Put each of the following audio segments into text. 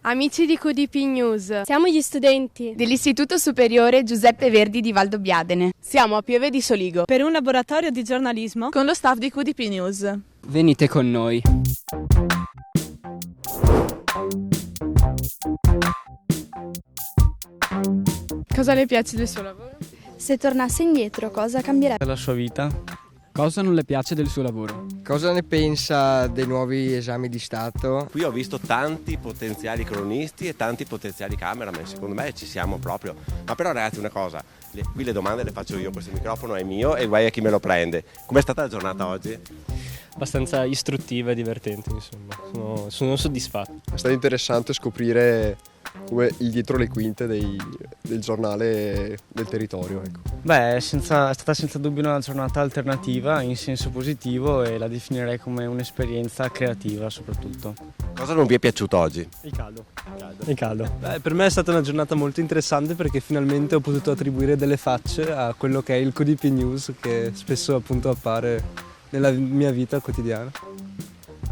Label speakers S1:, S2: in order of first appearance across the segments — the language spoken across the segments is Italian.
S1: Amici di QDP News,
S2: Siamo gli studenti
S3: dell'Istituto Superiore Giuseppe Verdi di Valdobbiadene.
S1: siamo a Pieve di Soligo
S4: per un laboratorio di giornalismo
S5: con lo staff di QDP News.
S6: Venite con noi.
S1: Cosa le piace del suo lavoro?
S2: Se tornasse indietro, cosa cambierebbe?
S7: La sua vita.
S6: Cosa non le piace del suo lavoro?
S8: Cosa ne pensa dei nuovi esami di Stato?
S9: Qui ho visto tanti potenziali cronisti e tanti potenziali cameraman, secondo me ci siamo proprio. Ma però ragazzi una cosa, qui le domande le faccio io, questo microfono è mio e guai a chi me lo prende. Com'è stata la giornata oggi?
S7: Abbastanza istruttiva e divertente, insomma. Sono soddisfatto.
S10: È stato interessante scoprire come il dietro le quinte del giornale del territorio. Ecco.
S7: Beh, è stata senza dubbio una giornata alternativa in senso positivo e la definirei come un'esperienza creativa soprattutto.
S9: Cosa non vi è piaciuto oggi?
S7: Il caldo. Beh, per me è stata una giornata molto interessante perché finalmente ho potuto attribuire delle facce a quello che è il QDP News che spesso appunto appare nella mia vita quotidiana.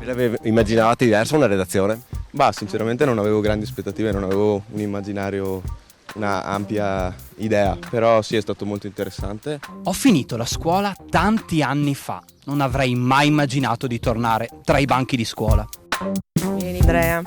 S9: Ve immaginavate diverso una redazione?
S10: Bah, sinceramente non avevo grandi aspettative, non avevo un immaginario, una ampia idea, però sì, è stato molto interessante.
S11: Ho finito la scuola tanti anni fa. Non avrei mai immaginato di tornare tra i banchi di scuola.
S5: Vieni Andrea.